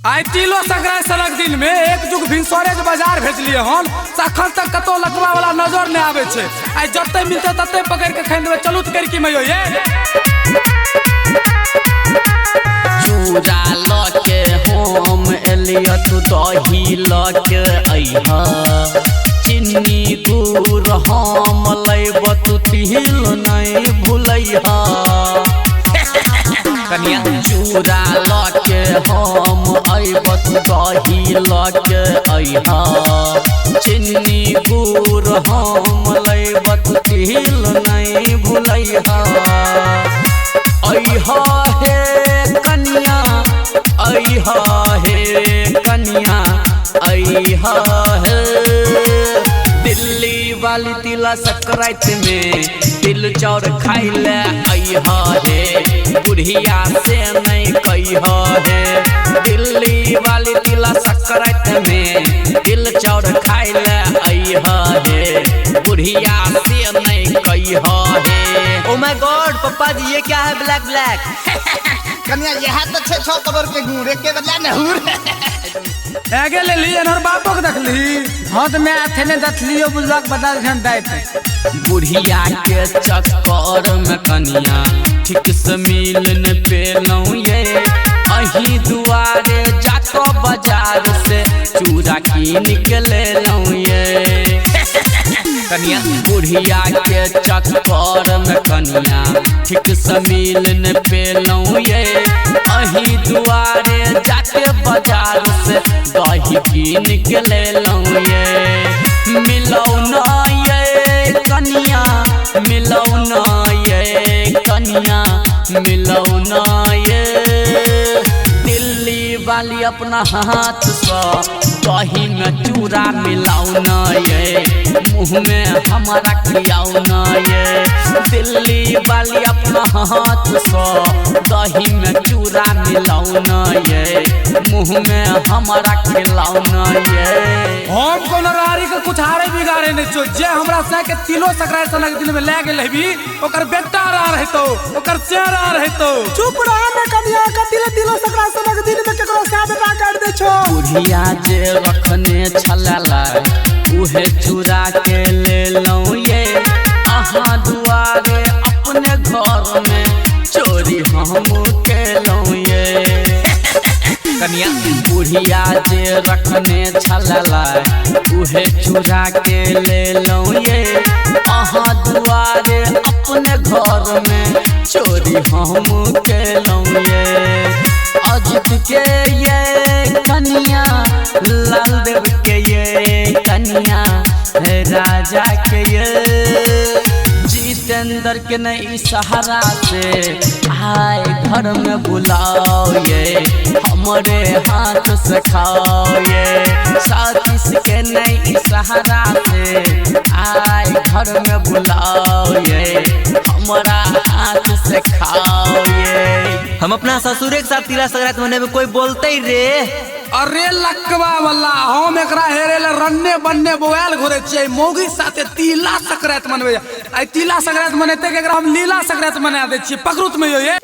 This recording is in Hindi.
आई तिलो संक्रांति सनक दिन में एक जुग भिनसरे बाजार भेजलिए हन अखन तक कतो लकवा वाला नजर नहीं आवे छे। आई जत्ते मिलते तत्ते पकड़ के खाइन देबे। चलू कर की मयो ये चूड़ा लके हम एलिया तू दही लके अइहा चिन्नी गुड़ हम लैब तू तिल नहीं भूलैहा कनिया चूड़ा लके हम अइब तू दही लके अइहा चिन्नी गुड़ हम लैब तू तिल नहीं भूलैहा अइहा हे कनिया अइहा हे कनिया अइहा हे दिल्ली वाली तिला संक्रांति में तिल चौर खाइले अइहा हे बुढ़िया से नहीं कहिहा हे दिल्ली वाली तिला संक्रांति में तिल चौर खाइले अइहा हे बुढ़िया से नहीं कहिहा हे। ओ माय गॉड पापा जी ये क्या है ब्लैक ब्लैक कन्या यह तो 6 करोड़ के घूरे के बदला नहुर आगे ले ली और बापो के देख ली। हां तो मैं अथने दथलियो बुझलक बता ध्यान दैत बुढ़िया के चक्कर में कनिया ठीक से मिल न पेलौ ये अही दुआरे जाको बाजार से चूड़ा कीन के ले लौ ये कनिया बुढ़िया के चक्कर में कनिया ठीक से मिल न पेलौ ये अही दुआरे जाके बाजार से दही कीन के ले लौ ये मिलौ ना ये कनिया मिलौ ना ये कनिया मिलौ ना ये दिल्ली वाली अपना हाथ से दही में चूड़ा मिलाऊ ना ये मुँह में हमारा खियाऊ ना ये दिल्ली वाली अपना हाथ से दही में चूड़ा मिलाऊ ना ये मुँह में हमारा खिलाऊ ना ये। हम कोनो रारी के कुछ हारे बिगाड़े नहीं छो जे हमरा से के तिलो संक्रांति सनक दिन में ले गेल हबी ओकर बेटा आ रहे तो ओकर चेहरा आ रहे तो चुप रह ना कनिया का तिलो संक्रांति सनक दिन में केकरो से बेटा काट दे छो। बुढ़िया जे रखने छलाला उहे चूड़ा के ले लौ ये अहाँ दुआरे अपने घर में चोरी हम के लौ ये कनिया बुढ़िया जे रखने छलाला उहे चूड़ा के ले लौ ये अहाँ दुआरे अपने घर में चोरी हम के लौ ये अजित के ये कनिया लाल देव के ये कनिया राजा के ये जितेंद्र के नई सहारा से आए घर में बुलाओ ये हमारे हाथ से खाओ ये साथी के नई सहारा से आए घर में बुलाओ ये हमारा हाथ से खाओ ये। हम अपना ससुरे के साथ तिला संक्रांति मनावे में कोई बोलते ही रे अरे लकवा वाला हम एकरा हेरे ले रन्ने बन्ने बोयल घुरे छियै मौगी साथे तिला संक्रांति मनबे। आई तिला संक्रांति मनेते के एकरा हम लीला संक्रांति मना दे छियै। पकड़ुत में यो ये